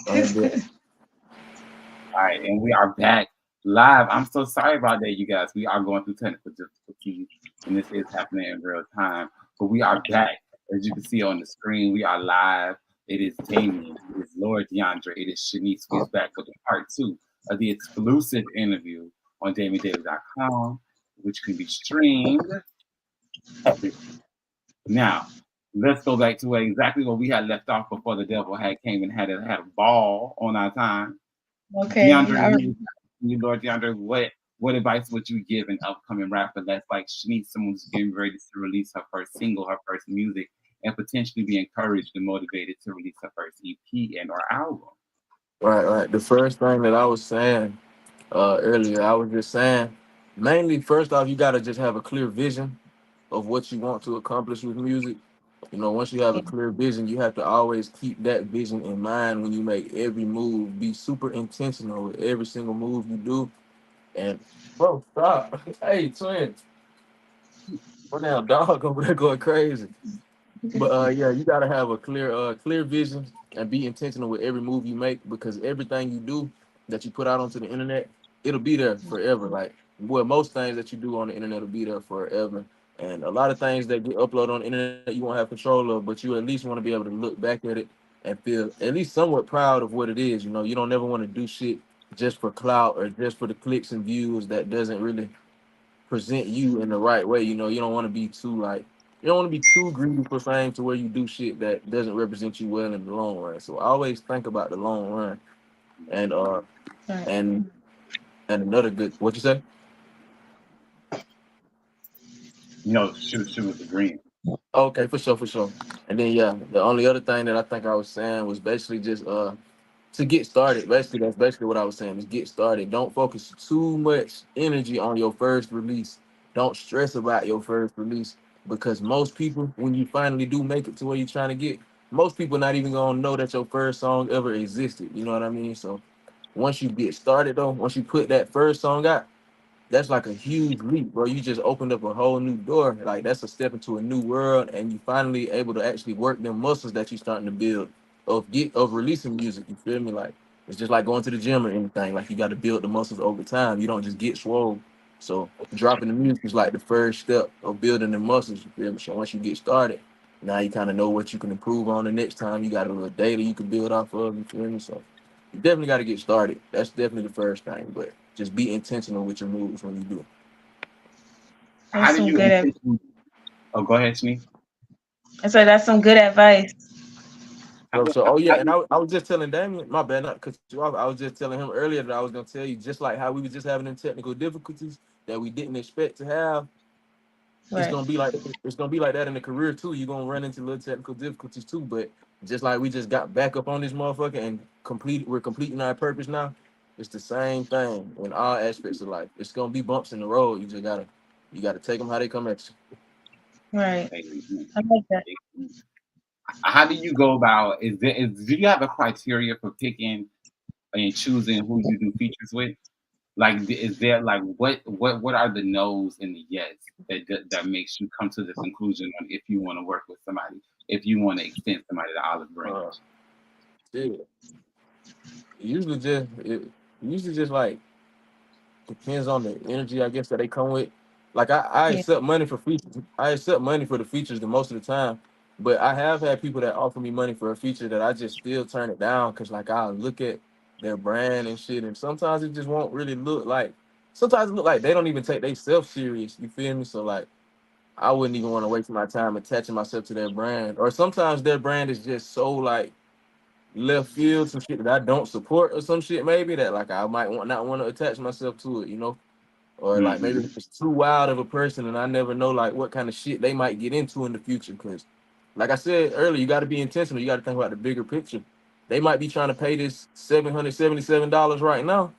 But All right, and we are back live. I'm so sorry about that, you guys. We are going through technical difficulties, and this is happening in real time. But we are back. As you can see on the screen, we are live. It is Damien. It is Lord DeAndre. It is Shanice. We is back for the part two of the exclusive interview on DamionDaily's.com, which can be streamed everywhere. Now, let's go back to exactly where we had left off before the devil had came and had a ball on our time. Okay. DeAndre, you Lord DeAndre, what advice would you give an upcoming rapper that's like Shanice, someone who's getting ready to release her first single, her first music, and potentially be encouraged and motivated to release her first EP and or album? right. The first thing that I was saying earlier, I was just saying, mainly first off, you gotta just have a clear vision of what you want to accomplish with music. You know, once you have a clear vision, you have to always keep that vision in mind when you make every move. Be super intentional with every single move you do. And bro, stop. Hey, twin. What now, dog over there going crazy. But yeah, you gotta have a clear vision and be intentional with every move you make because everything you do that you put out onto the internet, it'll be there forever. Like well, most things that you do on the internet will be there forever. And a lot of things that get uploaded on the internet you won't have control of, but you at least want to be able to look back at it and feel at least somewhat proud of what it is. You know, you don't never want to do shit just for clout or just for the clicks and views that doesn't really present you in the right way. You know, you don't want to be too like you don't want to be too greedy for fame to where you do shit that doesn't represent you well in the long run. So I always think about the long run. And and and another good what you say? She was agreeing. Okay, for sure. And then yeah, the only other thing that I think I was saying was basically just to get started. Basically, that's basically what I was saying is get started. Don't focus too much energy on your first release. Don't stress about your first release because most people, when you finally do make it to where you're trying to get, most people not even gonna know that your first song ever existed. You know what I mean? So once you get started though, once you put that first song out, that's like a huge leap, bro. You just opened up a whole new door. Like that's a step into a new world, and you finally able to actually work them muscles that you're starting to build of releasing music. You feel me? Like it's just like going to the gym or anything. Like you got to build the muscles over time. You don't just get swole. So dropping the music is like the first step of building the muscles. You feel me? So once you get started, now you kind of know what you can improve on the next time. You got a little data you can build off of. You feel me? So you definitely got to get started. That's definitely the first thing. But just be intentional with your moves when you do. How That's do some you good intentionally? Oh, go ahead, Shanice. I said that's some good advice. So oh yeah, and I was just telling Damien, my bad, not cut you off. I was just telling him earlier that I was gonna tell you, just like how we were just having them technical difficulties that we didn't expect to have. It's Right. gonna be like it's gonna be like that in the career too. You're gonna run into little technical difficulties too, but just like we just got back up on this motherfucker and we're completing our purpose now. It's the same thing in all aspects of life. It's gonna be bumps in the road. You gotta take them how they come at you. Right. Okay. I like that. How do you go about? Do you have a criteria for picking and choosing who you do features with? Like, is there like what are the no's and the yes that makes you come to the conclusion on if you want to work with somebody, if you want to extend somebody the olive branch? Uh, shit. Usually just it usually just like depends on the energy I guess that they come with. Like I Yeah. accept money for features. I accept money for the features the most of the time. But I have had people that offer me money for a feature that I just still turn it down because like I look at their brand and shit and sometimes it just won't really look like sometimes it look like they don't even take they self serious. You feel me? So like I wouldn't even want to waste my time attaching myself to their brand. Or sometimes their brand is just so like left field, some shit that I don't support or some shit maybe that like I might want not want to attach myself to it, you know? Or like maybe Mm-hmm. if it's too wild of a person and I never know like what kind of shit they might get into in the future. Cause like I said earlier, you gotta be intentional. You gotta think about the bigger picture. They might be trying to pay this $777 right now,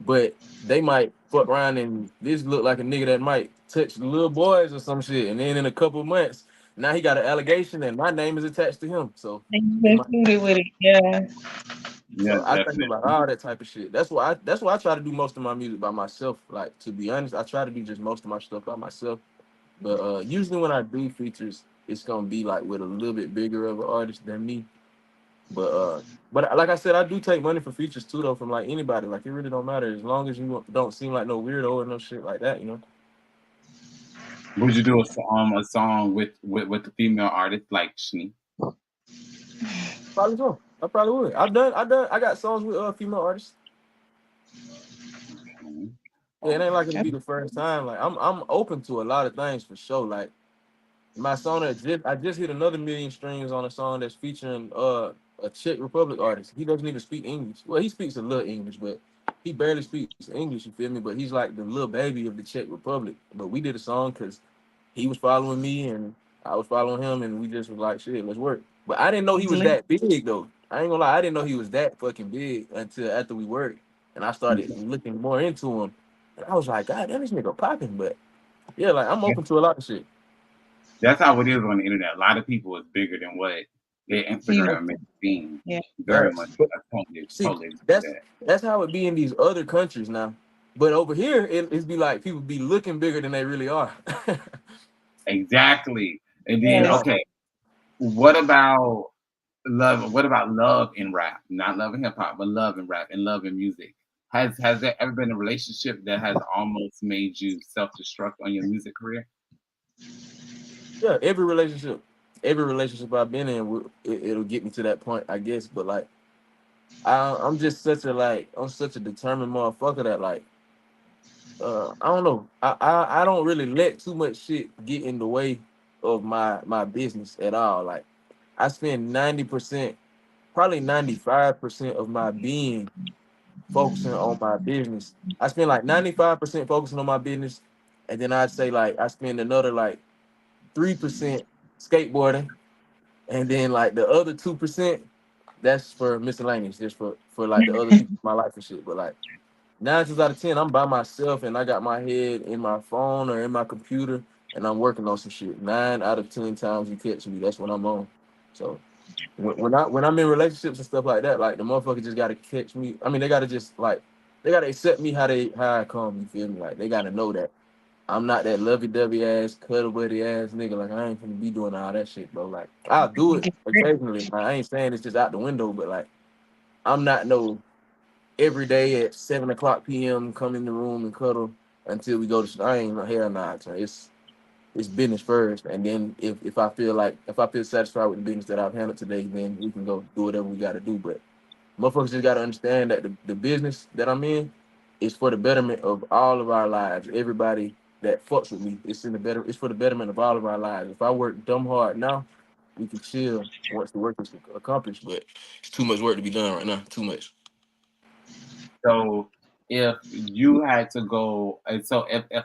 but they might fuck around and this look like a nigga that might touch the little boys or some shit. And then in a couple of months, now he got an allegation and my name is attached to him. So And you they might included with it. Yeah. Yeah, so I think about definitely. all that type of shit. That's why I try to do most of my music by myself. Like to be honest, I try to do just most of my stuff by myself. But usually when I do features, it's gonna be like with a little bit bigger of an artist than me. But like I said, I do take money for features too, though, from like anybody. Like it really don't matter as long as you don't seem like no weirdo or no shit like that, you know. Would you do a song with the female artist like Shani? Probably so. I probably would. I got songs with female artists. Yeah, it ain't like it'll be the first time. Like I'm open to a lot of things for sure. Like my song I just hit another million streams on a song that's featuring a Czech Republic artist. He doesn't even speak English. Well, he speaks a little English, but he barely speaks English. You feel me? But he's like the little baby of the Czech Republic. But we did a song because he was following me and I was following him, and we just was like, shit, let's work. But I didn't know he was that big though. I ain't gonna lie, I didn't know he was that fucking big until after we worked, and I started looking more into him. And I was like, God damn, this nigga popping. But yeah, like I'm open to a lot of shit. That's how it is on the internet. A lot of people is bigger than what their Instagram makes it seem. Yeah. Very Right. much. But I totally see, agree with that's that. that's how it be in these other countries now. But over here, it's be like people be looking bigger than they really are. Exactly. And then Yes. okay, what about love? What about love in rap? Not love in hip hop, but love in rap and love in music. Has there ever been a relationship that has almost made you self destruct on your music career? Yeah, every relationship I've been in, it'll get me to that point, I guess. But like, I'm just I'm such a determined motherfucker that like, I don't know, I don't really let too much shit get in the way of my business at all. Like, I spend 90%, probably 95% of my being focusing on my business. I spend like 95% focusing on my business, and then I'd say like I spend another like 3% skateboarding, and then like the other 2%, that's for miscellaneous, just for like the other people in my life and shit. But like 9 times out of 10, I'm by myself and I got my head in my phone or in my computer and I'm working on some shit. 9 out of 10 times you catch me, that's when I'm on. So when I'm in relationships and stuff like that, like the motherfucker just gotta catch me. I mean, they gotta just like they gotta accept me how I come. You feel me? Like they gotta know that I'm not that lovey-dovey ass, cuddle buddy ass nigga. Like I ain't gonna be doing all that shit, bro. Like I'll do it occasionally. Like, I ain't saying it's just out the window, but like I'm not no every day at 7 o'clock p.m. come in the room and cuddle until we go to. I ain't no hell nah. So it's business first, and then if I feel satisfied with the business that I've handled today, then we can go do whatever we got to do. But motherfuckers just gotta understand that the business that I'm in is for the betterment of all of our lives. Everybody that fucks with me, it's for the betterment of all of our lives. If I work dumb hard now, we can chill once the work is accomplished. But it's too much work to be done right now. Too much. So if you had to go, and so if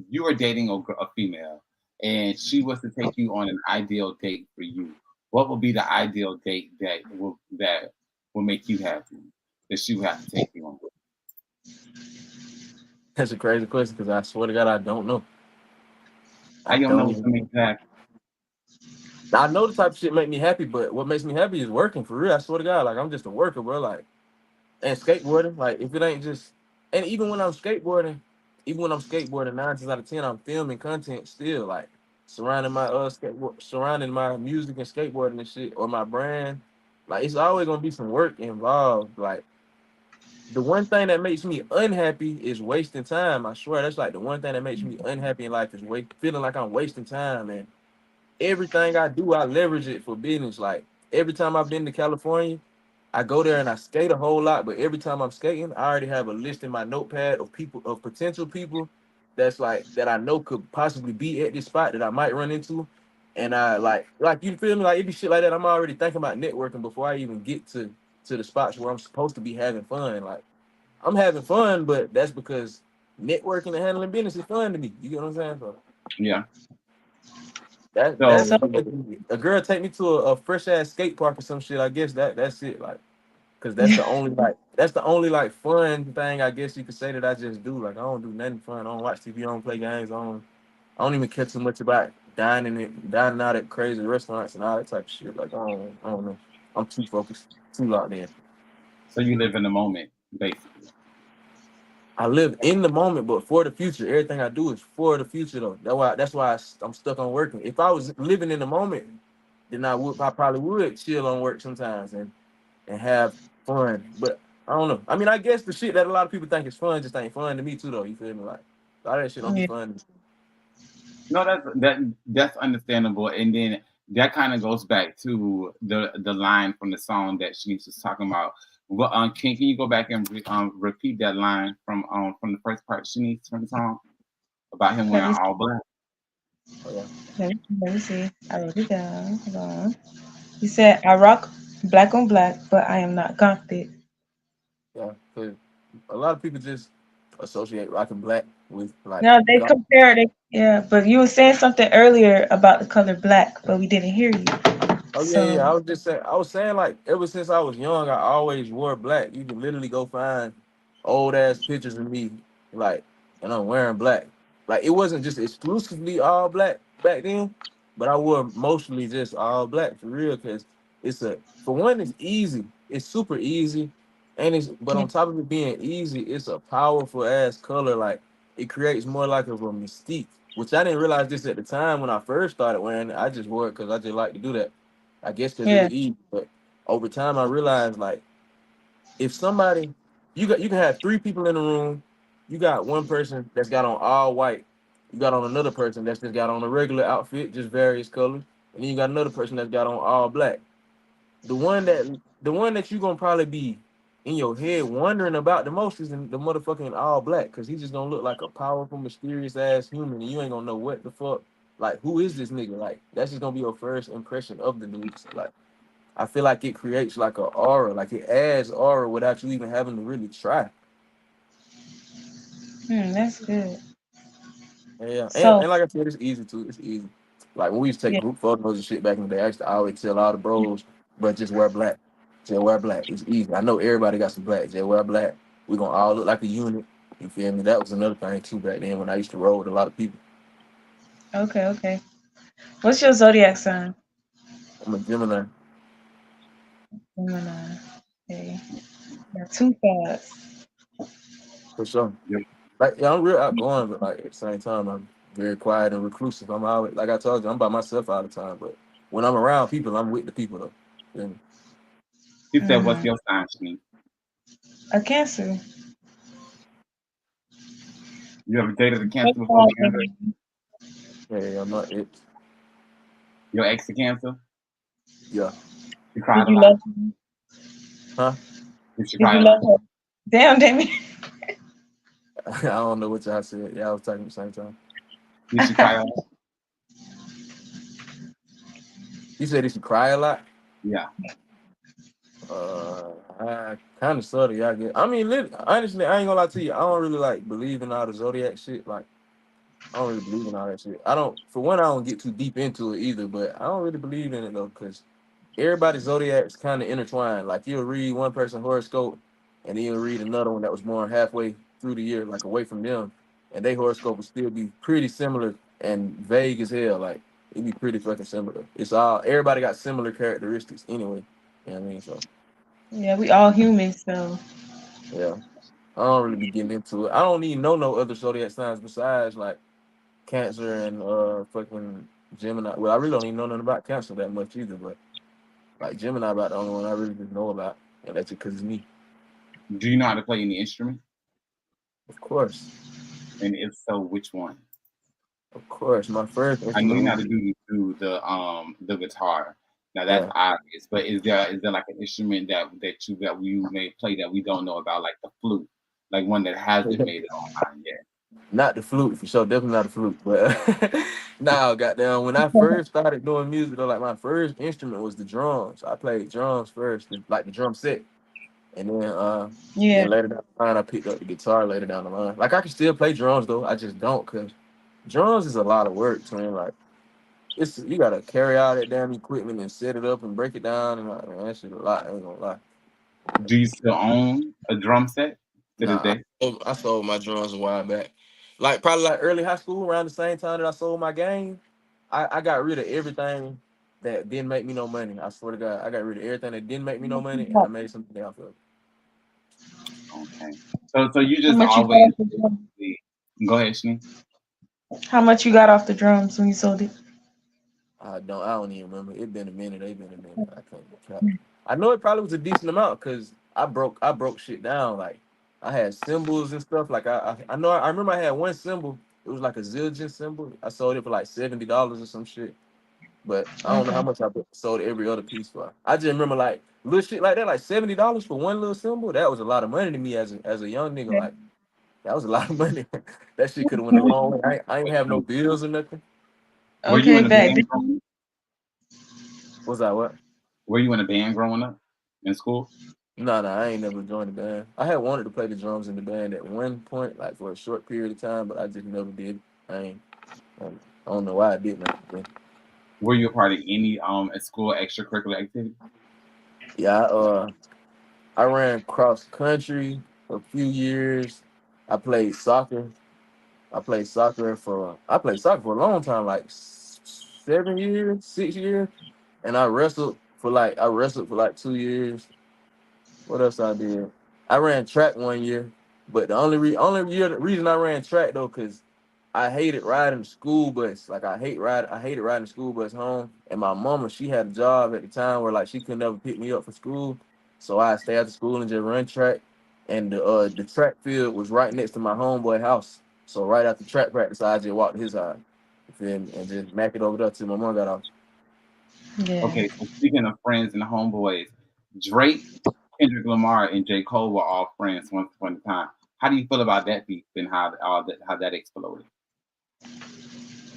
you were dating a female and she was to take you on an ideal date for you, what would be the ideal date that will make you happy that she would have to take you on? That's a crazy question because I swear to God, I don't know. How I you don't know don't what's gonna make even. you happy? I know the type of shit make me happy, but what makes me happy is working for real. I swear to God, like I'm just a worker, bro. Like and skateboarding, like if it ain't just and even when I'm skateboarding 9 times out of 10, I'm filming content still, like surrounding my music and skateboarding and shit, or my brand. Like it's always gonna be some work involved. Like the one thing that makes me unhappy is wasting time. I swear that's like the one thing that makes me unhappy in life is feeling like I'm wasting time. And everything I do, I leverage it for business. Like every time I've been to California, I go there and I skate a whole lot. But every time I'm skating, I already have a list in my notepad of potential people that's like that I know could possibly be at this spot that I might run into. And I like you feel me? Like it be shit like that. I'm already thinking about networking before I even get to the spots where I'm supposed to be having fun. Like I'm having fun, but that's because networking and handling business is fun to me. You get what I'm saying? So Yeah. that's So So a girl take me to a fresh ass skate park or some shit. I guess that's it. Like, cause that's the only fun thing I guess you could say that I just do. Like I don't do nothing fun. I don't watch TV. I don't play games. I don't even care too much about dining out at crazy restaurants and all that type of shit. Like I don't know. I'm too focused, too locked in. you live in the moment, basically. I live in the moment, but for the future. Everything I do is for the future, though. That's why I'm stuck on working. If I was living in the moment, then I probably would chill on work sometimes. And and have fun. But I don't know. I mean, I guess the shit that a lot of people think is fun just ain't fun to me too, though. You feel me? Like a lot of that shit don't be Yeah. fun. No, that's understandable. And then that kind of goes back to the line from the song that Shanice was talking about. Well, can you go back and repeat that line from the first part, Shanice, from the song about him Let wearing me all black? Oh, yeah. let me see. I wrote it down. Hold on. He said, "I rock black on black, but I am not confident." Yeah, because a lot of people just associate rocking black with like No, they God. compared it. Yeah, but you were saying something earlier about the color black, but we didn't hear you. Oh yeah, So yeah. I was just saying. I was saying like ever since I was young, I always wore black. You can literally go find old ass pictures of me, like, and I'm wearing black. Like it wasn't just exclusively all black back then, but I wore mostly just all black for real. Cause it's a for one, it's easy. It's super easy, and it's but yeah, on top of it being easy, it's a powerful ass color. Like it creates more like of a mystique, which I didn't realize this at the time when I first started wearing it. I just wore it because I just like to do that. I guess because it yeah, was easy. But over time, I realized like if somebody, you can have three people in the room. You got one person that's got on all white. You got on another person that's just got on a regular outfit, just various colors, and then you got another person that's got on all black. The one that the one that you gonna probably be in your head wondering about the most is in the motherfucking all black, because he's just gonna look like a powerful, mysterious ass human, and you ain't gonna know what the fuck. Like, who is this nigga? Like, that's just gonna be your first impression of the dude. So, like, I feel like it creates like a aura, like it adds aura without you even having to really try. that's good. Yeah, So and like I said, it's easy too. It's easy. Like when we used to take yeah, group photos and shit back in the day, I used to always tell all the bros, but just wear black. Just wear black. It's easy. I know everybody got some black. Just wear black. We gonna all look like a unit. You feel me? That was another thing too back then when I used to roll with a lot of people. okay, okay. What's your zodiac sign? I'm a Gemini Gemini. Okay. Got two sides. for sure. Yep. Like yeah, I'm real outgoing, but like at the same time, I'm very quiet and reclusive. I'm always like I told you, I'm by myself all the time. But when I'm around people, I'm with the people though. Feel me? He said, "What's Mm-hmm. your sign, Shanice? A Cancer. You ever dated a That's Cancer before, all. DeAndre? Yeah, I'm not it. Your ex a Cancer? Yeah, She Did cried a you lot. love her? huh? Did she Did cry you a love lot? her? Damn, Damion. I don't know what y'all said. Yeah, I was talking at the same time. Did she cry a lot? You said if you cry a lot. Yeah. I kind of sort of, yeah. I get. I mean, honestly, I ain't gonna lie to you. I don't really like believe in all the zodiac shit. Like, I don't really believe in all that shit. I don't. For one, I don't get too deep into it either. But I don't really believe in it though, because everybody's zodiac's kind of intertwined. Like you'll read one person's horoscope, and then you'll read another one that was born halfway through the year, like away from them, and their horoscope will still be pretty similar and vague as hell. Like it'd be pretty fucking similar. It's all everybody got similar characteristics anyway. You know what I mean? So Yeah, we all humans, so yeah, I don't really be getting into it. I don't even know no other zodiac signs besides like Cancer and fucking Gemini. Well, I really don't even know nothing about Cancer that much either, but like Gemini about the only one I really just know about, and that's because it's me. Do you know how to play any instrument? Of course, And if so, which one? of course. My first I know instrument you know was how to do the guitar. Now that's yeah. obvious, but is there like an instrument that you may play that we don't know about, like the flute, like one that hasn't made it online yet? Not the flute for sure, definitely not the flute. But now, goddamn, when I first started doing music, though, like my first instrument was the drums. I played drums first, like the drum set, and yeah. then later down the line, I picked up the guitar later down the line. Like I can still play drums though, I just don't, cause drums is a lot of work, twin. Like it's you gotta carry all that damn equipment and set it up and break it down, and like, man, that shit a lot. I ain't gonna lie. Do you still own a drum set to this Nah, day? I sold my drums a while back. Like probably like early high school, around the same time that I sold my game. I got rid of everything that didn't make me no money. I swear to God, I got rid of everything that didn't make me no money, and I made something off of it. Okay. So you How just much you got always off the drums? go ahead, Shani. How much you got off the drums when you sold it? I don't even remember. It been a minute. It been a minute. I can't count. I know it probably was a decent amount because I broke shit down. Like I had symbols and stuff. Like I know I remember I had one symbol. It was like a zildjian symbol. I sold it for like $70 or some shit. But I don't know how Okay. much I sold every other piece for. I just remember like little shit like that, like $70 for one little symbol. That was a lot of money to me as a young nigga. Like that was a lot of money. That shit could have went a long way. I ain't have no bills or nothing. Were you Okay, in a back band? then. Was that what? Were you in a band growing up in school? No, I ain't never joined the band. I had wanted to play the drums in the band at one point, like for a short period of time, but I just never did. I ain't. I don't know why I didn't. Were you a part of any at school extracurricular activity? Yeah, I ran cross country for a few years. I played soccer. I played soccer for a long time, like 7 years, 6 years, and I wrestled for like 2 years. What else I did? I ran track one year, but the reason I ran track though, cause I hated riding the school bus. Like I hated riding the school bus home. And my mama, she had a job at the time where like she could never pick me up for school, so I stay after school and just run track. And the track field was right next to my homeboy house. So right after track practice, I just walked to his house, you feel me, and just mack it over there till my mom got off. Yeah. Okay, so speaking of friends and homeboys, Drake, Kendrick Lamar, and J. Cole were all friends once upon a time. How do you feel about that beef and how that exploded?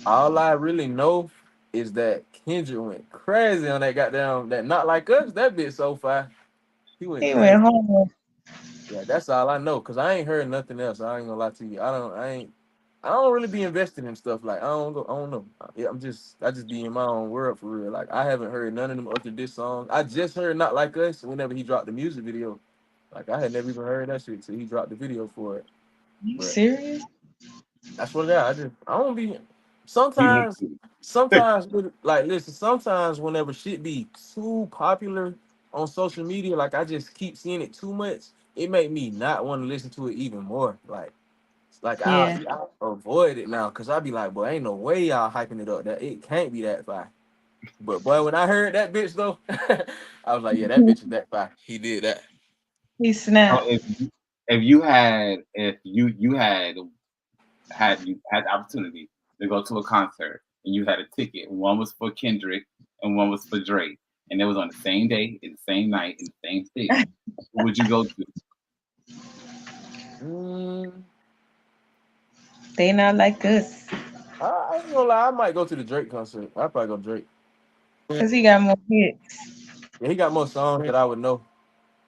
All I really know is that Kendrick went crazy on that goddamn that not like us. That bitch so far. He went He went crazy. home. Yeah, that's all I know. Cause I ain't heard nothing else. I ain't gonna lie to you. I don't really be invested in stuff like I don't know. Yeah, I just be in my own world for real. Like I haven't heard none of them other diss songs. I just heard Not Like Us whenever he dropped the music video. Like I had never even heard that shit till he dropped the video for it. You But serious? that's what I don't be He mixed sometimes it. sometimes whenever shit be too popular on social media, like I just keep seeing it too much, it make me not want to listen to it even more. Like Yeah. I'll avoid it now because I be like, boy, ain't no way y'all hyping it up. That it can't be that fire. But boy, when I heard that bitch though, I was like, yeah, that bitch is that fire. He did that. He So snapped. if you had the opportunity to go to a concert and you had a ticket, one was for Kendrick and one was for Drake, and it was on the same day, in the same night, in the same city, who would you go to? Mm, They not like us. I ain't gonna lie, I might go to the Drake concert. I probably go Drake. Cause he got more hits. Yeah, he got more songs that I would know.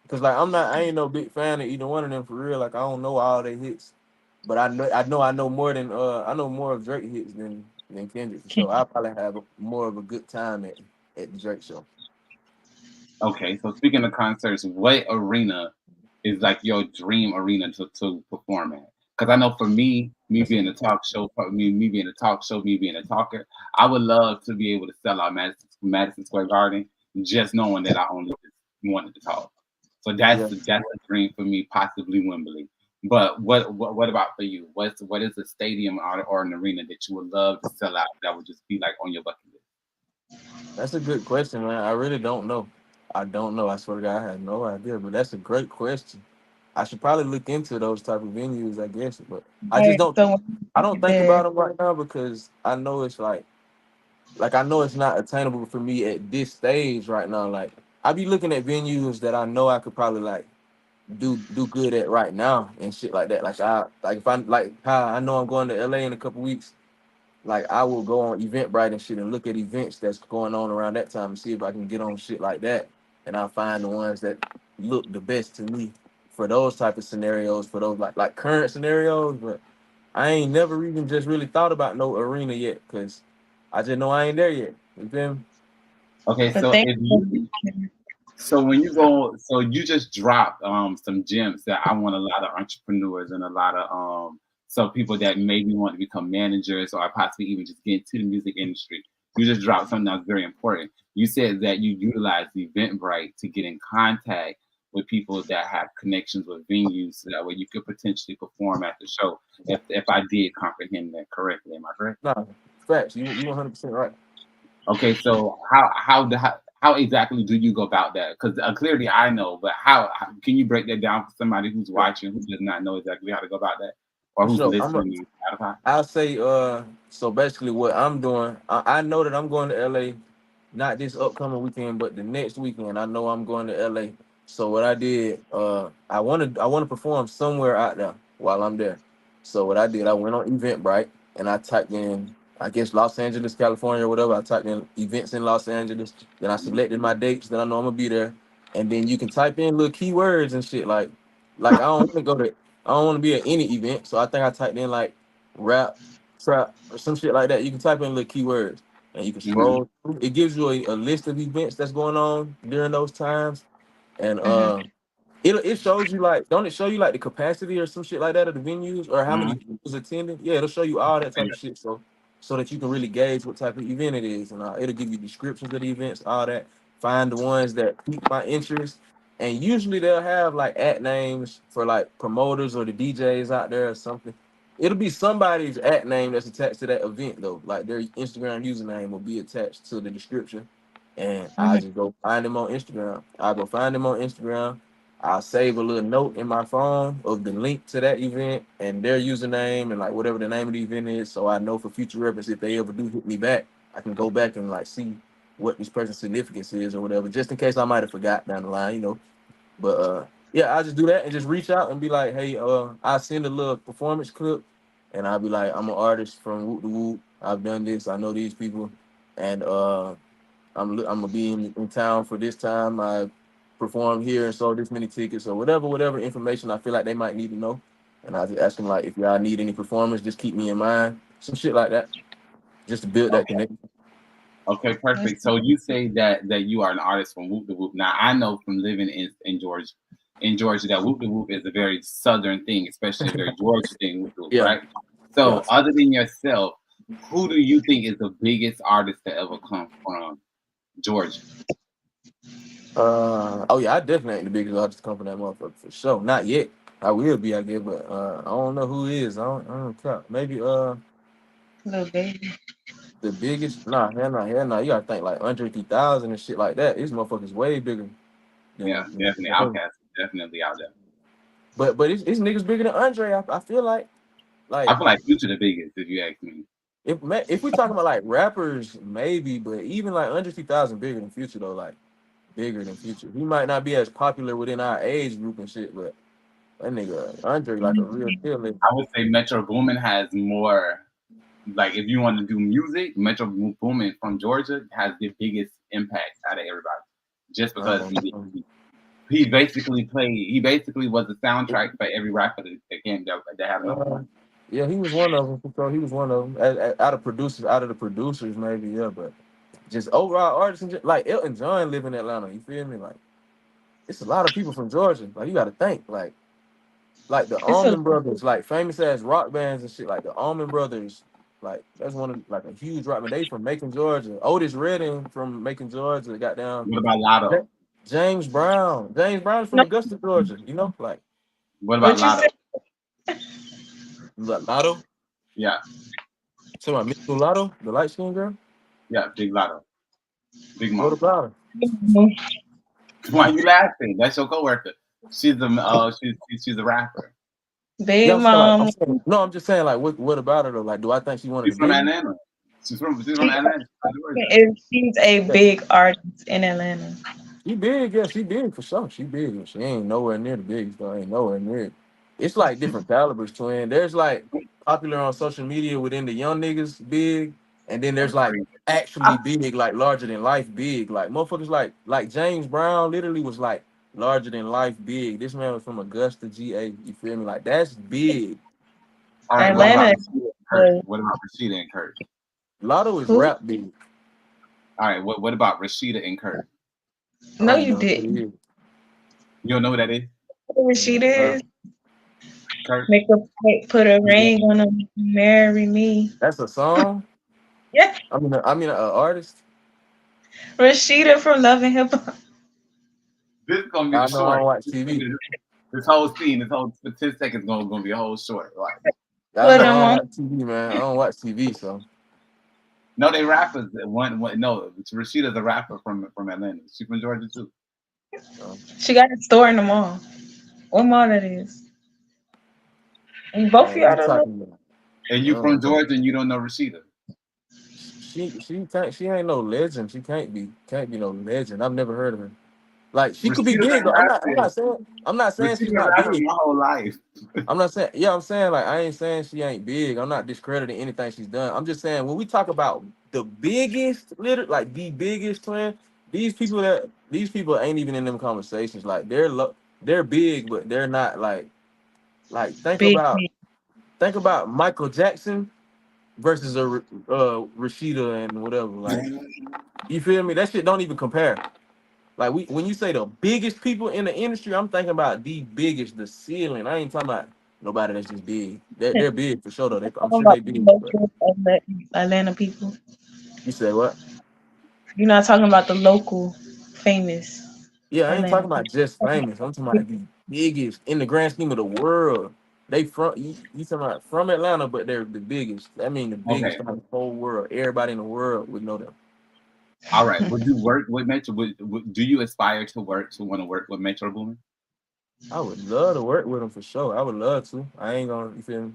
Cause like I ain't no big fan of either one of them for real. Like I don't know all their hits, but I know more of Drake hits than Kendrick for sure. I probably have more of a good time at the Drake show. Okay, so speaking of concerts, what arena is like your dream arena to perform at? Because I know for me being a talk show, me being a talker, I would love to be able to sell out Madison Square Garden, just knowing that I only just wanted to talk. So Yeah, that's a dream for me, possibly Wembley. But what about for you? What is a stadium or an arena that you would love to sell out that would just be like on your bucket list? that's a good question, man. I really don't know. I don't know. I swear to God, I have no idea. But that's a great question. I should probably look into those type of venues, I guess. But I just Right. don't. So when I you don't get think there, about them right now because I know it's like I know it's not attainable for me at this stage right now. Like I be looking at venues that I know I could probably like do good at right now and shit like that. Like if I like how I know I'm going to LA in a couple weeks. Like I will go on Eventbrite and shit and look at events that's going on around that time and see if I can get on shit like that. And I'll find the ones that look the best to me for those type of scenarios, for those like current scenarios. But I ain't never even just really thought about no arena yet because I just know I ain't there yet. You feel me? Okay, but so they if you So when you go, so you just dropped some gems that I want a lot of entrepreneurs and a lot of some people that maybe want to become managers or possibly even just get into the music industry. You just dropped something that was very important. You said that you utilize Eventbrite to get in contact with people that have connections with venues, so that way you could potentially perform at the show. If I did comprehend that correctly, am I correct? Nah, facts. You 100% right. Okay, so how exactly do you go about that? Because clearly I know, but how can you break that down for somebody who's watching who does not know exactly how to go about that, or For who's sure. listening to Spotify? I'll say so basically what I'm doing, I know that I'm going to LA not this upcoming weekend, but the next weekend. I know I'm going to LA. So what I did, I want to perform somewhere out there while I'm there. So what I did, I went on Eventbrite and I typed in, I guess, Los Angeles, California, or whatever. I typed in events in Los Angeles. Then I selected my dates that I know I'm gonna be there. And then you can type in little keywords and shit like I don't want to go to, I don't want to be at any event. So I think I typed in like rap, trap, or some shit like that. You can type in little keywords and you can Mm-hmm. scroll through. It gives you a list of events that's going on during those times. And Mm-hmm. it shows you like, don't it show you like the capacity or some shit like that of the venues or how many Mm-hmm. people's attending? Yeah, it'll show you all that type of shit. So that you can really gauge what type of event it is. And it'll give you descriptions of the events, all that. Find the ones that pique my interest. And usually they'll have like at names for like promoters or the DJs out there or something. It'll be somebody's at name that's attached to that event though. Like their Instagram username will be attached to the description. And I Mm-hmm. just go find them on Instagram. I'll go find them on Instagram. I'll save a little note in my phone of the link to that event and their username and like whatever the name of the event is. So I know for future reference, if they ever do hit me back, I can go back and like see what this person's significance is or whatever, just in case I might have forgot down the line. But yeah, I just do that and just reach out and be like, hey, I send a little performance clip and I'll be like, I'm an artist from Whoop to Whoop. I've done this, I know these people, and I'm gonna be in town for this time. I performed here and sold this many tickets or whatever information I feel like they might need to know. And I just ask them like, if y'all need any performers, just keep me in mind. Some shit like that, just to build that Okay. connection. Okay, perfect. So you say that you are an artist from Whoop to Whoop. Now I know from living in Georgia that Whoop to Whoop is a very southern thing, especially a very Georgia thing, Whoop to Whoop, Yeah, right? So yeah. other than yourself, who do you think is the biggest artist to ever come from Georgia? Oh yeah, I definitely ain't the biggest artist to come from that motherfucker for sure. Not yet. I will be, I guess, but I don't know who is. I don't care. Maybe Little baby. the biggest. Nah, hell no, hell no. You gotta think like Andre 3000 and shit like that. These motherfuckers way bigger Yeah, definitely. than. Outkast is definitely out there. But it's niggas bigger than Andre. I feel I like feel like Future the biggest, if you ask me. if we talking about like rappers, maybe, but even like Andre 3000 bigger than Future though, like bigger than Future. He might not be as popular within our age group and shit, but that nigga Andre like a real deal nigga. I would say Metro Boomin has more. Like, if you want to do music, Metro Boomin from Georgia has the biggest impact out of everybody, just because he basically was the soundtrack for every rapper that came that had number Uh, one. yeah, he was one of them. So he was one of them. Out of the producers, maybe, yeah. But just overall artists, and like Elton John live in Atlanta. You feel me? Like it's a lot of people from Georgia. Like you got to think, like the It's a Allman Brothers, like famous ass rock bands and shit. Like the Allman Brothers, like that's one of like a huge rock band. They from Macon, Georgia. Otis Redding from Macon, Georgia. Got down. What about Lotto? James Brown. James Brown's from no. Augusta, Georgia. Like What about What you Lotto? said? Lotto. Yeah, So my Miss Mulatto, the light skinned girl. yeah, Big Lotto, Big What Mama. about her? Why you laughing? That's your coworker. She's a rapper. Yeah, Big I'm saying like mom. no, I'm just saying like what about her though? Like, do I think she one of the She's from biggest? Atlanta. She's from She, Atlanta, Georgia. if she's a Yeah, big artist in Atlanta. she big. Yeah, she big for sure. She big. She ain't nowhere near the biggest though. Ain't nowhere near. It's like different calibers, twin. There's like popular on social media within the young niggas big, and then there's like I, actually big, like larger than life big. Like motherfuckers like James Brown literally was like larger than life big. This man was from Augusta, GA. You feel me? Like that's big. all right. What about Atlanta. Rashida and Kurt? What about Rashida and Kurt? Lotto is Who? rap big. All right. What about Rashida and Kurt? I No, don't you know who didn't. he is. You don't know who that is? Who Rashida is? Kurt. Make a put a ring on him, marry me. That's a song. Yeah, I mean, an artist. Rashida from Love and Hip Hop. This is gonna be I the know I don't short. watch TV. This whole scene, this whole 10 seconds gonna be a whole short. Like, I Put know I him don't on. watch TV, man. I don't watch TV, so No, they rappers. One. No, Rashida's a rapper from Atlanta. She's from Georgia too. She got a store in the mall. What mall that is? And both of Man, y'all you don't know. talking about? And you from Uh, Georgia and you don't know Rashida. she ain't no legend. She can't be no legend. I've never heard of her. Like she could be Rashida's big been though. rapping. I'm not saying Rashida's she's been not rapping big. my whole life. I'm saying like I ain't saying she ain't big. I'm not discrediting anything she's done. I'm just saying when we talk about the biggest, like the biggest twin, these people ain't even in them conversations. Like they're big, but they're not like Big. think about Michael Jackson versus a Rashida and whatever. Like you feel me? That shit don't even compare. Like when you say the biggest people in the industry, I'm thinking about the biggest, the ceiling. I ain't talking about nobody that's just big. They're big for sure though. I'm Talking sure about they the big. But local Atlanta people. you said what? You're not talking about the local famous Yeah, I ain't Atlanta talking people. about just famous. I'm talking about the biggest in the grand scheme of the world. They from you talking about from Atlanta, but they're the biggest. I mean the biggest Okay. in the whole world. Everybody in the world would know them. All right. Would you work with Metro? Do you aspire to want to work with Metro Boomin? I would love to work with them for sure. I would love to. I ain't gonna you feel me,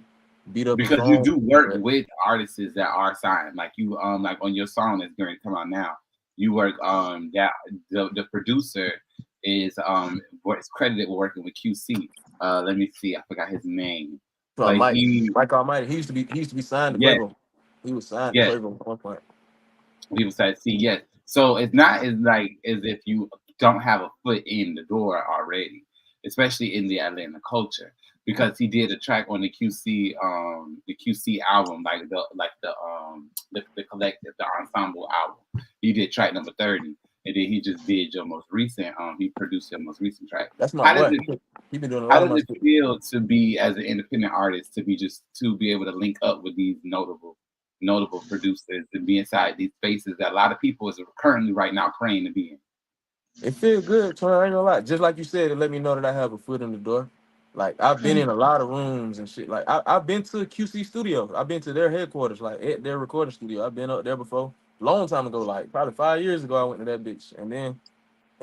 beat up his Because you phone. do work But with artists that are signed. Like you like on your song that's going to come out now. You work that the producer is is credited with working with QC. Let me see, I forgot his name. so But he Mike Almighty, he used to be signed to yes, Quavo. He was signed to yes. Quavo at one point. People said see yes. So it's not as like as if you don't have a foot in the door already, especially in the Atlanta culture. Because he did a track on the QC album, the collective, the ensemble album. He did track number 30. And then he just did your most recent, he produced your most recent track. That's my How does boy. it He been doing a how lot of does my it shit. feel to be as an independent artist to be able to link up with these notable producers and be inside these spaces that a lot of people is currently right now praying to be in? It feel good, Troy. I ain't gonna lie. Just like you said, it let me know that I have a foot in the door. Like I've been in a lot of rooms and shit. Like I've been to QC Studio. I've been to their headquarters, like at their recording studio. I've been up there before. Long time ago, like probably 5 years ago, I went to that bitch. And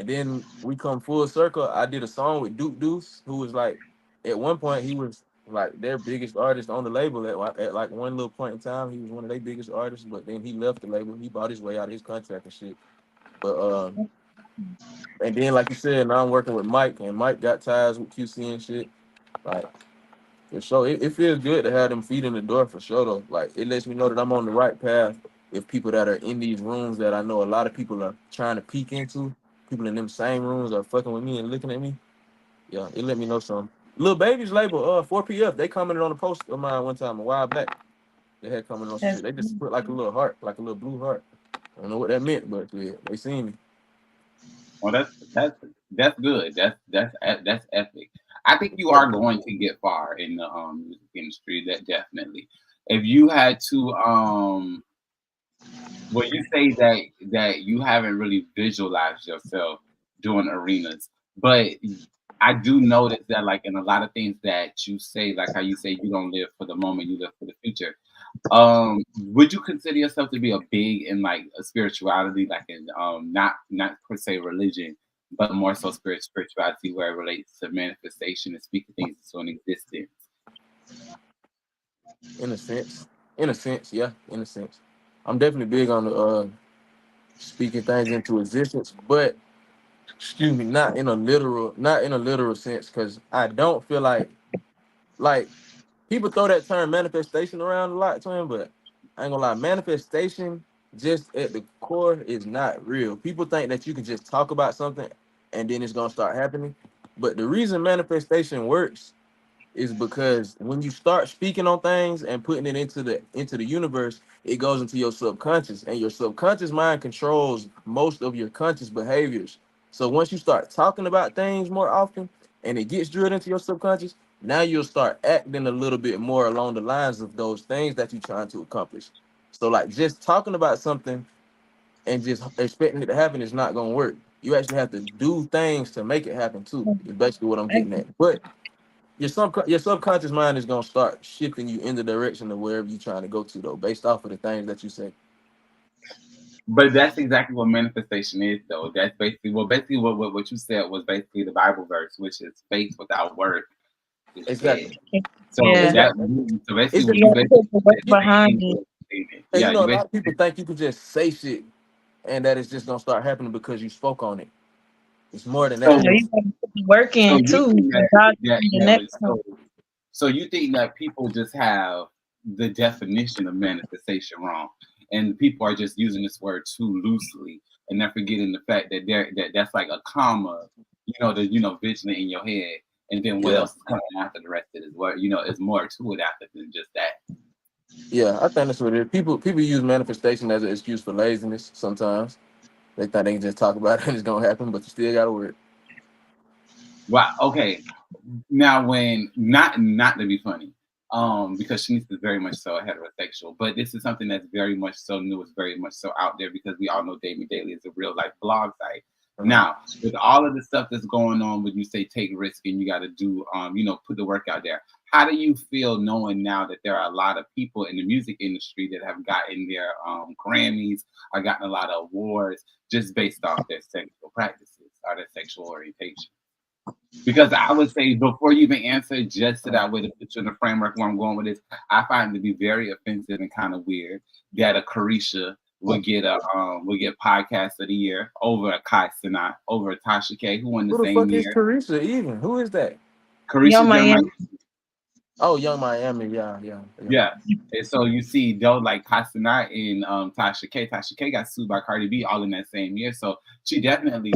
then we come full circle. I did a song with Duke Deuce, who was like, at one point he was like their biggest artist on the label. At like one little point in time, he was one of their biggest artists. But then he left the label. He bought his way out of his contract and shit. But and then like you said, now I'm working with Mike, and Mike got ties with QC and shit. Like for sure, it feels good to have them feet in the door for sure though. Like it lets me know that I'm on the right path. If people that are in these rooms that I know a lot of people are trying to peek into, people in them same rooms are fucking with me and looking at me. Yeah, it let me know something. Lil Baby's label, 4PF, they commented on a post of mine one time a while back. They had commented on some That's shit. They just put like a little heart, like a little blue heart. I don't know what that meant, but yeah, they seen me. Well, that's good. That's epic. I think you are going to get far in the music industry. That definitely. If you had to well, you say that you haven't really visualized yourself doing arenas, but I do notice that like in a lot of things that you say, like how you say you don't live for the moment, you live for the future. Would you consider yourself to be a big in like a spirituality, like in not per se religion, but more so spirituality where it relates to manifestation and speaking things into an existence? In a sense. In a sense, yeah, in a sense. I'm definitely big on the speaking things into existence, but excuse me, not in a literal sense, because I don't feel like people throw that term manifestation around a lot, twin, but I ain't gonna lie, manifestation just at the core is not real. People think that you can just talk about something and then it's gonna start happening. But the reason manifestation works is because when you start speaking on things and putting it into the universe, it goes into your subconscious, and your subconscious mind controls most of your conscious behaviors. So once you start talking about things more often and it gets drilled into your subconscious, now you'll start acting a little bit more along the lines of those things that you're trying to accomplish. So like just talking about something and just expecting it to happen is not gonna work. You actually have to do things to make it happen too. Is basically what I'm getting at. But your subconscious mind is gonna start shifting you in the direction of wherever you're trying to go to though, based off of the things that you say. But that's exactly what manifestation is, though. That's basically what you said was basically the Bible verse, which is faith without work is dead. Exactly. So Yeah. that Exactly. so It's basically just You you have to basically put the work said the same behind thing. it. and Yeah, you know you a lot of basically people think you can just say shit and that it's just gonna start happening because you spoke on it. It's more than that. Yeah, so you got to put the work so in you too. think And that God that the that next was one. so you think that people just have the definition of manifestation wrong, and people are just using this word too loosely, and they're forgetting the fact that that's like a comma, vision in your head, and then what Yeah. else is coming after the rest of it is what is more to it after than just that. Yeah, I think that's what it is. People use manifestation as an excuse for laziness sometimes. They think they can just talk about it and it's gonna happen, but you still gotta work. Wow. Okay. Now, when not to be funny, because Shanice is very much so heterosexual, but this is something that's very much so new. It's very much so out there because we all know Damion Daily is a real life blog site. Uh-huh. Now, with all of the stuff that's going on, when you say take risk and you got to do, put the work out there. How do you feel knowing now that there are a lot of people in the music industry that have gotten their Grammys or gotten a lot of awards just based off their sexual practices or their sexual orientation? Because I would say before you even answer, just so that way to put you in the framework where I'm going with this, I find it to be very offensive and kind of weird that a Carisha would get podcast of the year over a Kai Sinat, over a Tasha K, who won the Who the same fuck is year. Teresa even? Who is that? Yo, Carisha Young, Miami. Oh, Young Miami. Yeah, yeah, yeah. yeah. And so you see those like Kai Sinat and Tasha K. Tasha K got sued by Cardi B all in that same year. So she definitely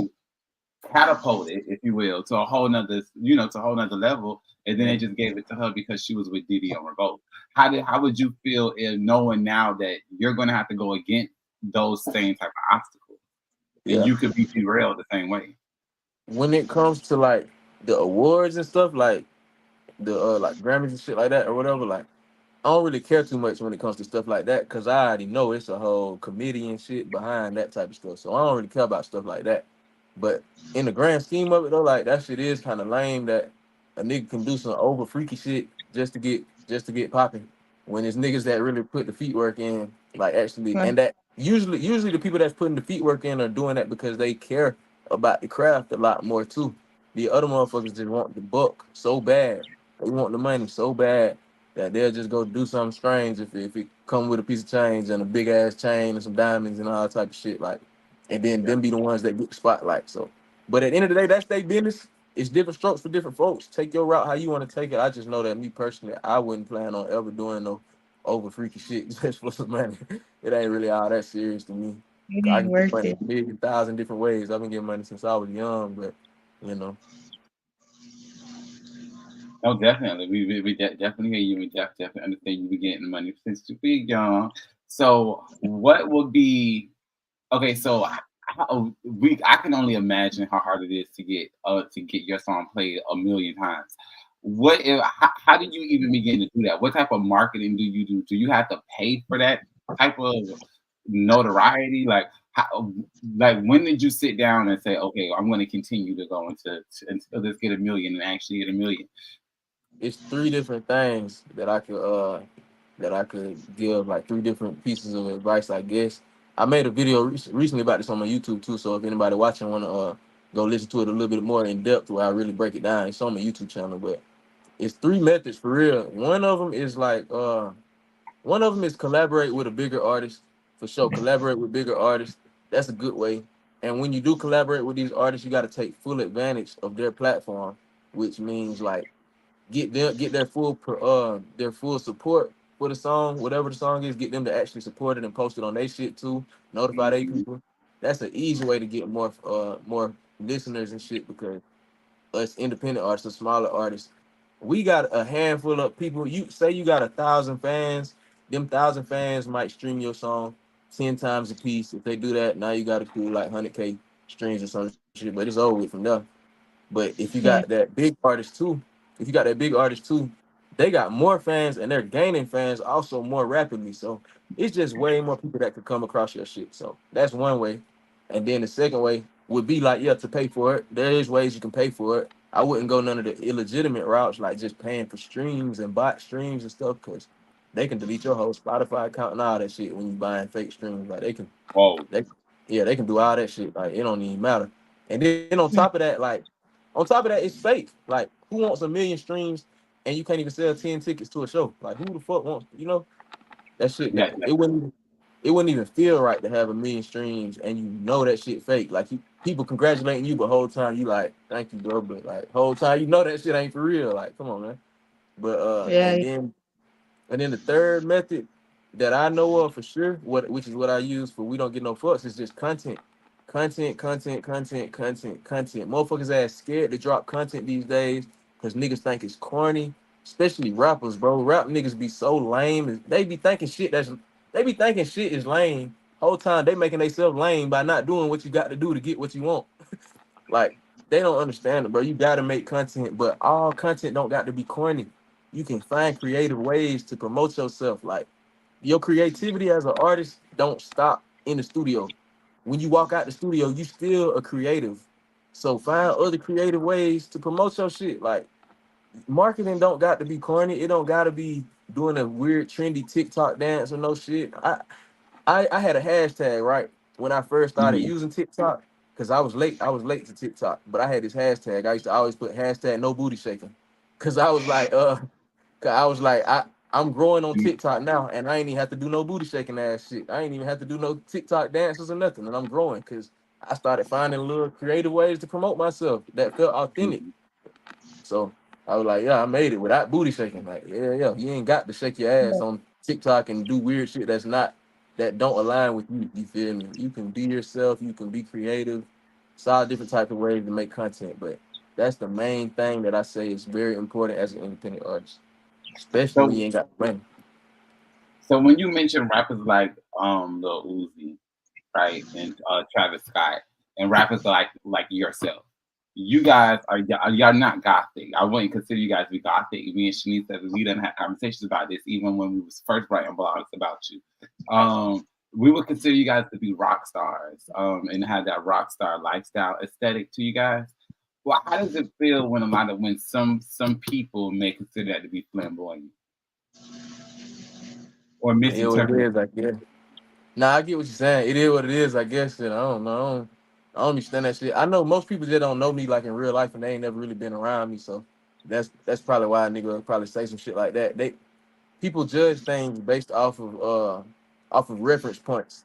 catapulted, if you will, to a whole nother, to a whole nother level. And then they just gave it to her because she was with Diddy on Revolt. How would you feel if knowing now that you're gonna have to go against those same type of obstacles and Yeah. you could be derailed the same way? When it comes to like the awards and stuff, like the like Grammys and shit like that or whatever, like I don't really care too much when it comes to stuff like that because I already know it's a whole committee and shit behind that type of stuff. So I don't really care about stuff like that. But in the grand scheme of it though, like that shit is kind of lame that a nigga can do some over freaky shit just to get popping. When it's niggas that really put the feet work in, like actually, Right. and that usually the people that's putting the feet work in are doing that because they care about the craft a lot more too. The other motherfuckers just want the buck so bad. They want the money so bad that they'll just go do something strange if it come with a piece of change and a big ass chain and some diamonds and all type of shit like, and then Yeah. them be the ones that get the spotlight. So, but at the end of the day, that's their business. It's different strokes for different folks. Take your route how you want to take it. I just know that me personally, I wouldn't plan on ever doing no over freaky shit just for some money. It ain't really all that serious to me. It I ain't can get worth money it. a million thousand different ways. I've been getting money since I was young, but you know, No, definitely. Definitely hear you. We definitely understand you be getting money since you be young. So what would be okay? So I can only imagine how hard it is to get your song played a million times. How do you even begin to do that? What type of marketing do you do? Do you have to pay for that type of notoriety? Like when did you sit down and say, okay, I'm going to continue to go until this get a million and actually get a million? it's three different things that I could give, like three different pieces of advice, I guess. I made a video recently about this on my YouTube too, so if anybody watching want to go listen to it a little bit more in depth where I really break it down, it's on my YouTube channel. But it's three methods for real. One of them is collaborate with a bigger artist, for sure. Collaborate with bigger artists. That's a good way. And when you do collaborate with these artists, you got to take full advantage of their platform, which means like get their full support for the song, whatever the song is. Get them to actually support it and post it on their shit too. Notify their Mhm. people. That's an easy way to get more listeners and shit because us independent artists, or smaller artists, we got a handful of people. You say you got 1,000 fans, them 1,000 fans might stream your song 10 times a piece. If they do that, now you got to do like 100K streams or some shit, but it's over with from there. But if you got Yeah. that big artist too, if you got that big artist too, they got more fans and they're gaining fans also more rapidly. So it's just way more people that could come across your shit. So that's one way. And then the second way would be like, yeah, to pay for it. There is ways you can pay for it. I wouldn't go none of the illegitimate routes like just paying for streams and bot streams and stuff because they can delete your whole Spotify account and all that shit when you buying fake streams. Like Whoa. they yeah, they can do all that shit. Like it don't even matter. And then on top of that, it's fake. Like who wants a million streams and you can't even sell 10 tickets to a show? Like who the fuck wants, that shit Yeah, that it wouldn't even feel right to have a million streams and you know that shit fake. Like people congratulating you, but whole time you like, thank you, bro. But like whole time you know that shit ain't for real. Like, come on, man. But Yeah. and then the third method that I know of for sure, which is what I use for we don't get no fucks, is just content. Content. Motherfuckers ass scared to drop content these days because niggas think it's corny. Especially rappers, bro. Rap niggas be so lame. They be thinking shit is lame. Whole time they making themselves lame by not doing what you got to do to get what you want. Like they don't understand it, bro. You gotta make content, but all content don't got to be corny. You can find creative ways to promote yourself. Like your creativity as an artist don't stop in the studio. When you walk out the studio, you still a creative. So find other creative ways to promote your shit. Like marketing don't got to be corny. It don't got to be doing a weird trendy TikTok dance or no shit. I had a hashtag right when I first started mhm. using TikTok because I was late. I was late to TikTok, but I had this hashtag. I used to always put hashtag no booty shaking because I was like I'm growing on TikTok now, and I ain't even have to do no booty shaking ass shit. I ain't even have to do no TikTok dances or nothing, and I'm growing because I started finding little creative ways to promote myself that felt authentic. Mhm. So I was like, yeah, I made it without booty shaking. Like, yeah. You ain't got to shake your ass on TikTok and do weird shit that don't align with you. You feel me? You can be yourself, you can be creative. It's all different type of ways to make content. But that's the main thing that I say is very important as an independent artist. Especially when So, you ain't got the money. so when you mention rappers like Lil Uzi, right, and Travis Scott, and rappers like yourself, you guys are y'all not gothic. I wouldn't consider you guys to be gothic. Me and Shanice said we done had conversations about this even when we was first writing blogs about you. We would consider you guys to be rock stars, and have that rock star lifestyle aesthetic to you guys. Well, how does it feel when some people may consider that to be flamboyant or It is what it misinterpret? is, I guess. Nah, I get what you're saying. It is what it is, I guess. And I don't know. I don't understand that shit. I know most people that don't know me like in real life and they ain't never really been around me. So that's probably why a nigga will probably say some shit like that. People judge things based off of reference points,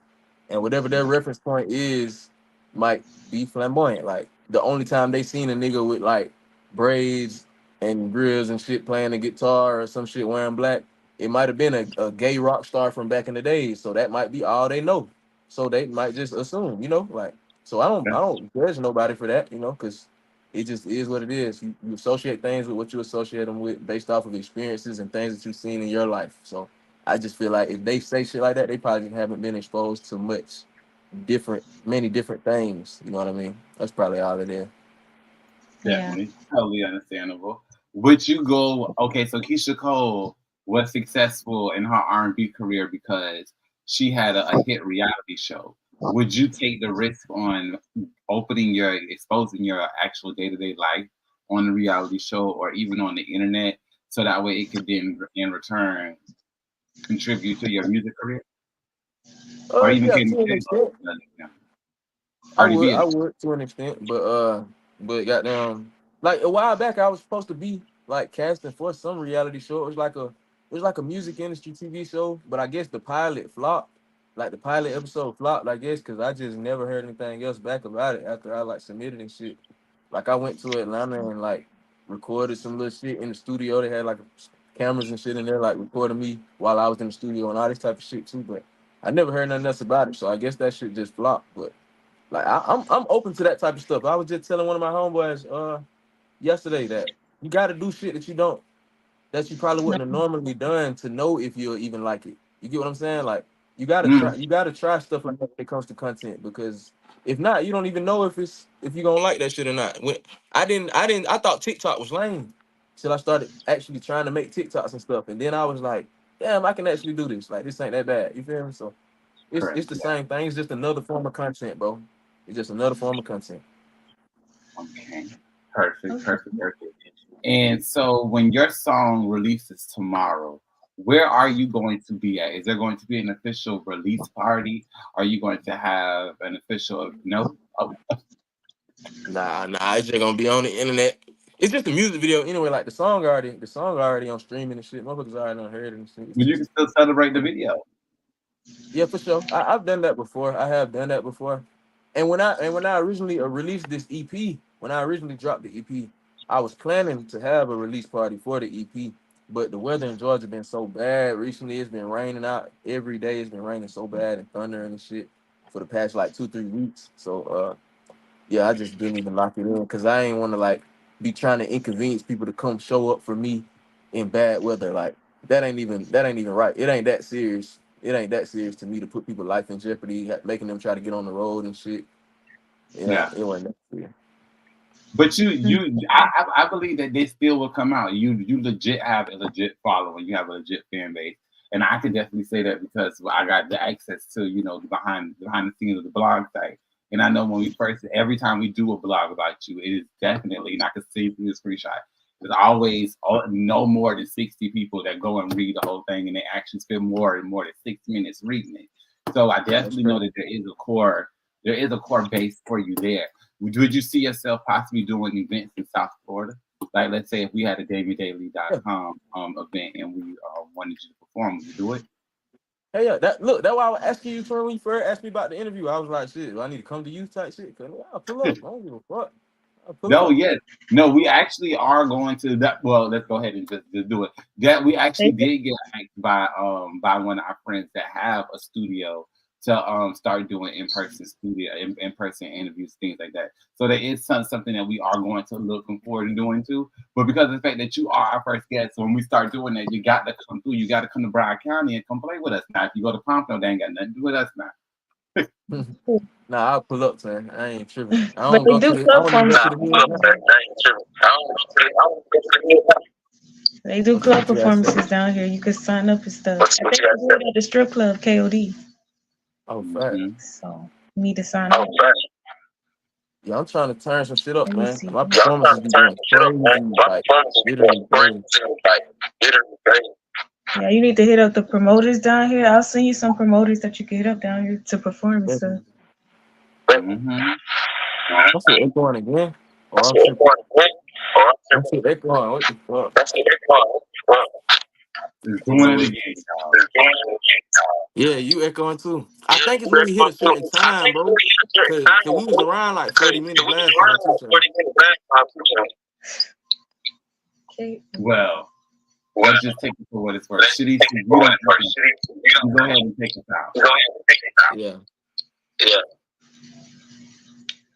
and whatever their reference point is might be flamboyant. Like the only time they seen a nigga with like braids and grills and shit playing the guitar or some shit wearing black, it might have been a gay rock star from back in the days. So that might be all they know. So they might just assume, like. So I don't judge nobody for that, because it just is what it is. You associate things with what you associate them with based off of experiences and things that you've seen in your life. So I just feel like if they say shit like that, they probably haven't been exposed to many different things. You know what I mean? That's probably all it is. Yeah. Definitely, totally understandable. Would you go? Okay, so Keisha Cole was successful in her R&B career because she had a hit reality show. Would you take the risk on exposing your actual day-to-day life on the reality show or even on the internet, so that way it could then in return contribute to your music career, or even Yeah, can to an extent. already be I would to an extent, but goddamn, like a while back, I was supposed to be like casting for some reality show. It was like a music industry TV show, but I guess the pilot flopped. Like the pilot episode flopped, I guess, because I just never heard anything else back about it after I like submitted and shit. Like I went to Atlanta and like recorded some little shit in the studio. They had like cameras and shit in there, like recording me while I was in the studio and all this type of shit too. But I never heard nothing else about it, so I guess that shit just flopped. But like I'm open to that type of stuff. I was just telling one of my homeboys yesterday that you got to do shit that you probably No. wouldn't have normally done to know if you'll even like it. You get what I'm saying? Like Mm, you gotta try stuff like that when it comes to content because if not, you don't even know if you're gonna like that shit or not. I thought TikTok was lame till I started actually trying to make TikToks and stuff, and then I was like, damn, I can actually do this. Like this ain't that bad. You feel me? So it's correct. the Yeah. same thing. It's just another form of content, bro. It's just another form of content. Okay. Perfect. Okay. Perfect. Perfect. And so when your song releases tomorrow, where are you going to be at? Is there going to be an official release party? Are you going to have an official no? Oh, Nah, it's just gonna be on the internet. It's just a music video anyway. Like the song already on streaming and shit. Motherfuckers already done heard it and shit. It's but you can just still celebrate the video. yeah, for sure. I've done that before. I have done that before. And when I originally released this EP, when I originally dropped the EP, I was planning to have a release party for the EP. But the weather in Georgia been so bad recently. It's been raining out every day. It's been raining so bad and thundering and shit for the past like 2-3 weeks. So yeah, I just didn't even lock it in because I ain't want to like be trying to inconvenience people to come show up for me in bad weather. Like that ain't even right. It ain't that serious. It ain't that serious to me to put people's life in jeopardy, making them try to get on the road and shit. Yeah. It wasn't that serious. But I believe that they still will come out. You legit have a legit following. You have a legit fan base, and I can definitely say that because I got the access to behind the scenes of the blog site. And I know when we first, every time we do a blog about you, it is definitely, and I can see through the screenshot, there's always no more than 60 people that go and read the whole thing, and they actually spend more than 6 minutes reading it. So I definitely know that there is a core base for you there. Would you see yourself possibly doing events in South Florida? Like, let's say if we had a DamionDaily's.com event and we wanted you to perform, would you do it? Hey, yeah, that's why I was asking you when you first asked me about the interview. I was like, shit, do I need to come to you type shit? Cause I'll pull up. I don't give a fuck. I'll pull No, up. yes. No, we actually are going to that. Well, let's go ahead and just do it. That we actually did get asked by one of our friends that have a studio to start doing in-person interviews, things like that. So there is something that we are going to looking forward to doing too. But because of the fact that you are our first guest, so when we start doing that, you got to come through. You got to come to Broward County and come play with us. Now, if you go to Pompano, they ain't got nothing to do with us now. Nah, I'll pull up, man. I ain't tripping. I But don't they go to do the. I club don't even go to the performances. They do club What you guys say? performances down here. You can sign up and stuff. I think they do it at the strip club, KOD. Oh, fact. Mm-hmm. So you need to sign up. Yeah, I'm trying to turn some shit up, Let me man. see. My performances be going crazy, like literally crazy. Yeah, you need to hit up the promoters down here. I'll send you some promoters that you can hit up down here to perform and stuff. Mm-hmm. What's it echoing again? Oh, I'm tripping. What's it echoing? What the fuck? It's Hold doing on, it wait. again, y'all. Yeah, you echoing too. I think it's when you hit a certain time, bro. Cause we was around like 40 minutes last time too, so. Okay. Well, let's just take it for what it's worth. Shitty, you don't have to. You go ahead and take us out. Yeah.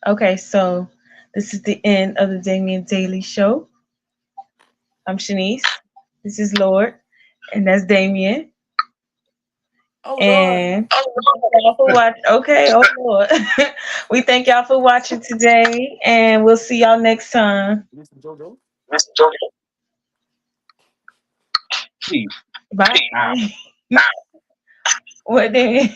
Okay, so this is the end of the Damion Daily Show. I'm Shanice. This is Lord, and that's Damion. Oh Lord. And y'all for watch. Okay, oh Lord. We thank y'all for watching today, and we'll see y'all next time. Listen, JoJo. Peace. Bye. Out. What then?